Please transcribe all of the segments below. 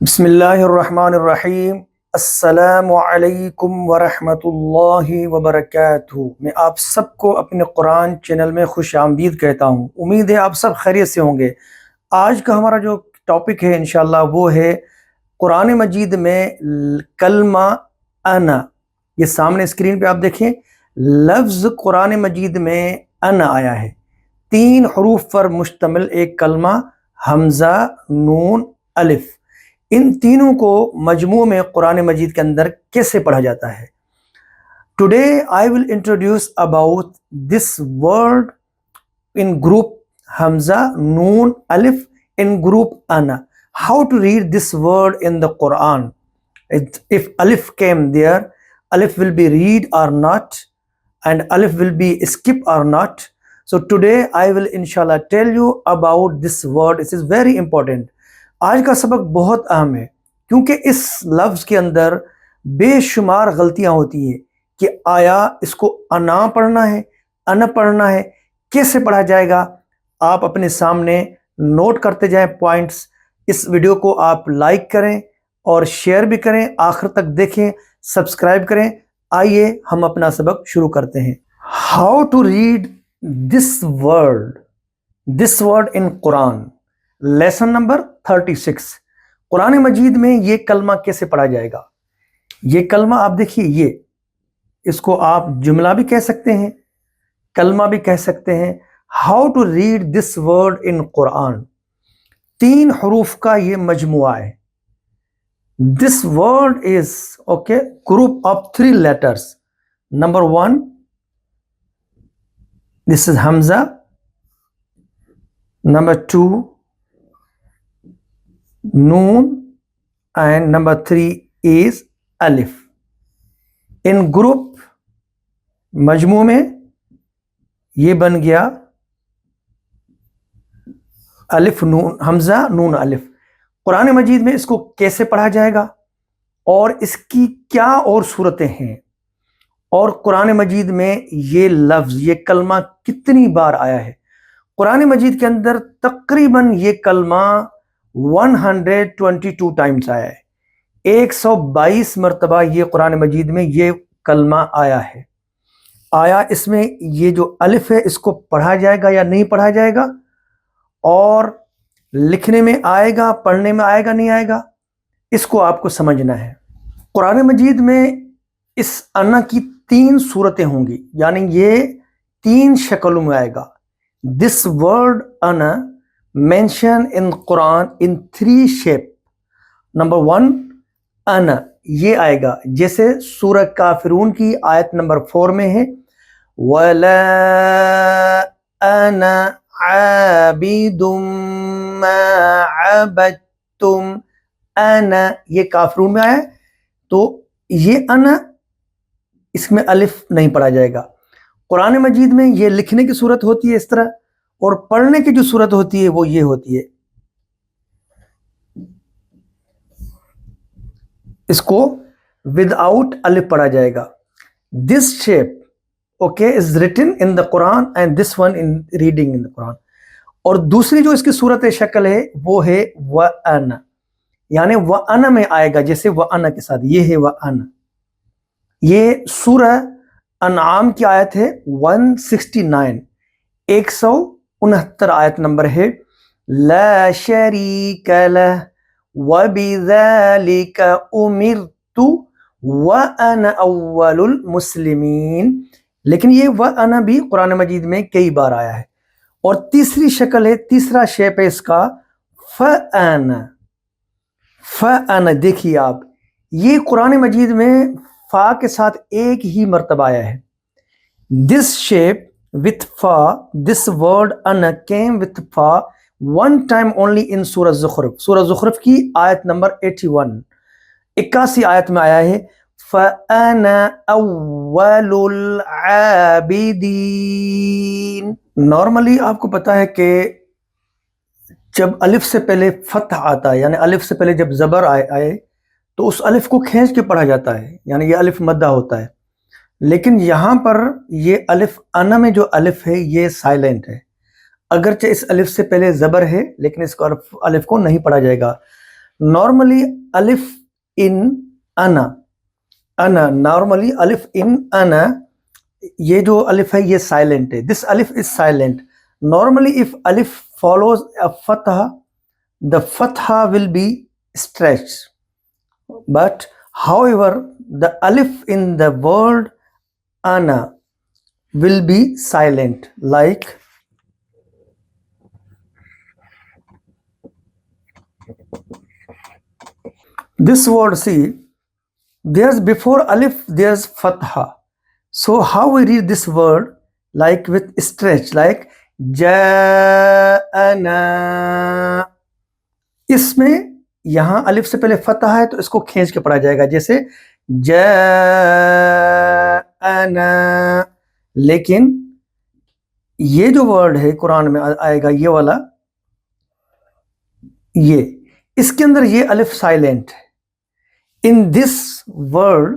بسم اللہ الرحمن الرحیم۔ السلام علیکم ورحمۃ اللہ وبرکاتہ۔ میں آپ سب کو اپنے قرآن چینل میں خوش آمدید کہتا ہوں۔ امید ہے آپ سب خیریت سے ہوں گے۔ آج کا ہمارا جو ٹاپک ہے انشاءاللہ وہ ہے قرآن مجید میں کلمہ انا۔ یہ سامنے اسکرین پہ آپ دیکھیں، لفظ قرآن مجید میں انا آیا ہے۔ 3 حروف پر مشتمل ایک کلمہ، حمزہ، نون، الف۔ ان تینوں کو مجموع میں قرآن مجید کے اندر کیسے پڑھا جاتا ہے؟ Today I will introduce about this word in group Hamza, Noon, Alif, in group Ana. How to read this word in the Quran? If Alif came there, Alif will be read or not, and Alif will be skip or not. So today I will inshallah tell you about this word. It is very important. آج کا سبق بہت اہم ہے کیونکہ اس لفظ کے اندر بے شمار غلطیاں ہوتی ہیں کہ آیا اس کو انا پڑھنا ہے، ان پڑھنا ہے، کیسے پڑھا جائے گا؟ آپ اپنے سامنے نوٹ کرتے جائیں پوائنٹس۔ اس ویڈیو کو آپ لائک کریں اور شیئر بھی کریں، آخر تک دیکھیں، سبسکرائب کریں۔ آئیے ہم اپنا سبق شروع کرتے ہیں۔ How to read this word in Quran, lesson number 36۔ Quran Majeed میں یہ کلمہ کیسے پڑھا جائے گا؟ یہ کلمہ آپ دیکھیے، یہ اس کو آپ جملہ بھی کہہ سکتے ہیں، کلمہ بھی کہہ سکتے ہیں۔ How to read this word in Quran, 3 حروف کا یہ مجموعہ ہے۔ This word is group of 3 letters. Number 1 this is حمزہ، نمبر 2 نون، اینڈ نمبر 3 از الف۔ ان گروپ مجموع میں یہ بن گیا الف نون، حمزہ نون الف۔ قرآن مجید میں اس کو کیسے پڑھا جائے گا اور اس کی کیا اور صورتیں ہیں، اور قرآن مجید میں یہ لفظ، یہ کلمہ کتنی بار آیا ہے؟ قرآن مجید کے اندر تقریباً یہ کلمہ 122 ٹائمز آیا ہے۔ 122 مرتبہ یہ قرآن مجید میں یہ کلمہ آیا ہے۔ آیا اس میں یہ جو الف ہے اس کو پڑھا جائے گا یا نہیں پڑھا جائے گا، اور لکھنے میں آئے گا، پڑھنے میں آئے گا نہیں آئے گا، اس کو آپ کو سمجھنا ہے۔ قرآن مجید میں اس انا کی 3 صورتیں ہوں گی، یعنی یہ 3 شکلوں میں آئے گا۔ دس ورڈ انا mention in Quran in 3 shape. Number 1 انا، یہ آئے گا جیسے سورہ کافرون کی آیت نمبر 4 میں ہے، وَلَا أَنَا عَابِدٌ مَا عَبَدْتُمْ۔ انا یہ کافرون میں آیا ہے، تو یہ انا، اس میں الف نہیں پڑھا جائے گا۔ قرآن مجید میں یہ لکھنے کی صورت ہوتی ہے اس طرح، اور پڑھنے کی جو صورت ہوتی ہے وہ یہ ہوتی ہے، اس کو ود آؤٹ الف پڑھا جائے گا۔ This shape is written in the Quran and this one in reading in the Quran. اور دوسری جو اس کی صورت شکل ہے وہ ہے وَأَنَا، یعنی وَأَنَا میں آئے گا، جیسے وَأَنَا کے ساتھ یہ ہے وَأَنَا۔ یہ سورہ انعام کی آیت ہے 169، 169 آیت نمبر ہے، لا شریک لہ وبذالک امرت وانا اول المسلمین۔ لیکن یہ وانا بھی قرآن مجید میں کئی بار آیا ہے۔ اور تیسری شکل ہے، تیسرا شیپ ہے اس کا فانا۔ فانا دیکھیے آپ، یہ قرآن مجید میں فا کے ساتھ ایک ہی مرتبہ آیا ہے۔ دس shape with fa, this word ana came with fa one time only in سورہ زخرف۔ سورہ زخرف کی آیت نمبر 81 آیت میں آیا ہے، فَأَنَا أَوَّلُ الْعَابِدِينَ۔ نارملی آپ کو پتا ہے کہ جب الف سے پہلے فتح آتا ہے، یعنی الف سے پہلے جب زبر آئے تو اس الف کو کھینچ کے پڑھا جاتا ہے، یعنی یہ الف مدہ ہوتا ہے۔ لیکن یہاں پر یہ الف انا میں جو الف ہے یہ سائلنٹ ہے، اگرچہ اس الف سے پہلے زبر ہے لیکن اس کو الف کو نہیں پڑھا جائے گا۔ Normally alif in ana, normally alif in ana, یہ جو الف ہے یہ سائلنٹ ہے. This alif is silent. Normally if alif follows a fatha, the fatha will be stretched. But however, the alif in the word ana will be silent. Like this word, see, there's before alif, there's fatha. So how we read this word? Like with stretch, like جاءنا. اس میں یہاں الف سے پہلے فتح ہے تو اس کو کھینچ کے پڑھا جائے گا جیسے جاءنا. لیکن یہ جو ورڈ ہے قرآن میں آئے گا یہ والا، یہ اس کے اندر یہ الف سائلنٹ ہے. In this word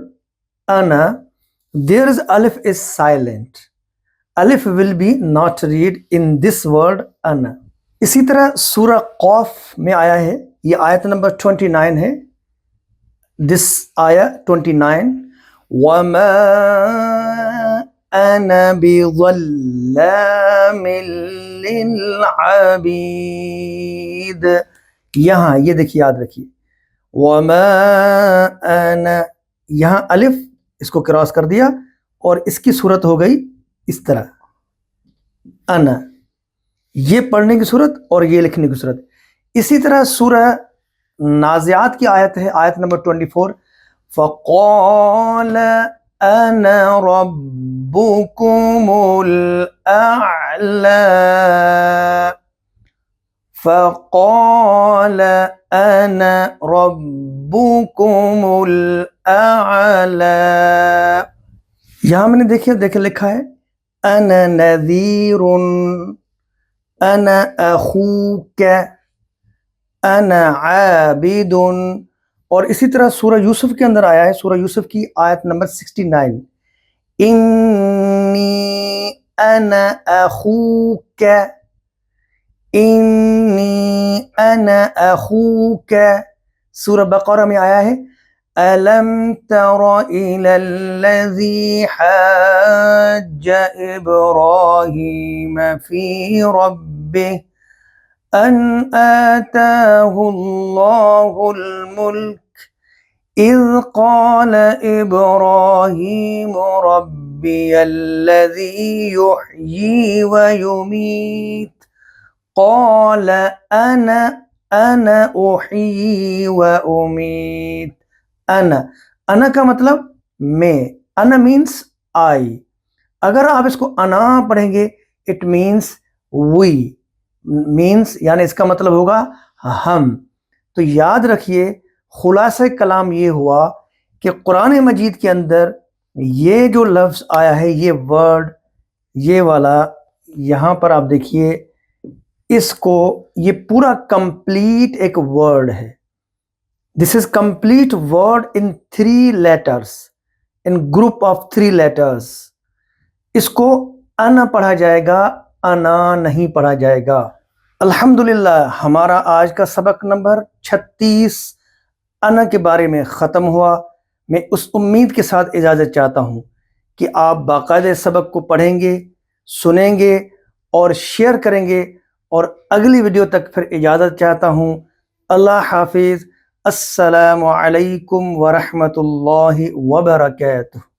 ana, there is alif is silent. Alif will be not read in this word ana. اسی طرح سورہ قاف میں آیا ہے، یہ آیت نمبر 29 ہے. This آیا 29. وَمَا أَنَا بِظَلَّامٍ لِّلْعَبِيدِ. یہاں یہ دیکھیے، یاد رکھیے، وَمَا أَنَا، یہاں الف اس کو کراس کر دیا اور اس کی صورت ہو گئی اس طرح انا، یہ پڑھنے کی صورت اور یہ لکھنے کی صورت. اسی طرح سورہ نازعات کی آیت ہے، آیت نمبر 24. فَقَالَ أَنَا رَبُّكُمُ الْأَعْلَى. فَقَالَ أَنَا رَبُّكُمُ الْأَعْلَى. یہاں میں نے دیکھے لکھا ہے انا نذیر، انا اخوک، انا عابد. اور اسی طرح سورہ یوسف کے اندر آیا ہے، سورہ یوسف کی آیت نمبر 69. انی انا اخوک، انی انا اخوک. سورہ بقرہ میں آیا ہے أَلَمْ تَرَ إِلَى الَّذِي حَاجَّ إِبْرَاهِيمَ فِي رَبِّهِ أَنْ آتَاهُ اللَّهُ الْمُلْكَ إِذْ قَالَ إِبْرَاهِيمُ رَبِّيَ الَّذِي يُحْيِي وَيُمِيتُ قَالَ أَنَا أُحْيِي وَأُمِيتُ. انا کا مطلب میں، انا مینس آئی. اگر آپ اس کو انا پڑھیں گے اٹ مینس وی، مینس یعنی اس کا مطلب ہوگا ہم. تو یاد رکھیے خلاصہ کلام یہ ہوا کہ قرآن مجید کے اندر یہ جو لفظ آیا ہے، یہ ورڈ، یہ والا یہاں پر آپ دیکھیے اس کو، یہ پورا کمپلیٹ ایک ورڈ ہے. This is complete word in 3 letters, in group of 3 letters. اس کو انا پڑھا جائے گا، انا نہیں پڑھا جائے گا. الحمدللہ ہمارا آج کا سبق نمبر 36 انا کے بارے میں ختم ہوا. میں اس امید کے ساتھ اجازت چاہتا ہوں کہ آپ باقاعدہ سبق کو پڑھیں گے، سنیں گے اور شیئر کریں گے. اور اگلی ویڈیو تک پھر اجازت چاہتا ہوں. اللہ حافظ. السلام علیکم ورحمۃ اللہ وبرکاتہ.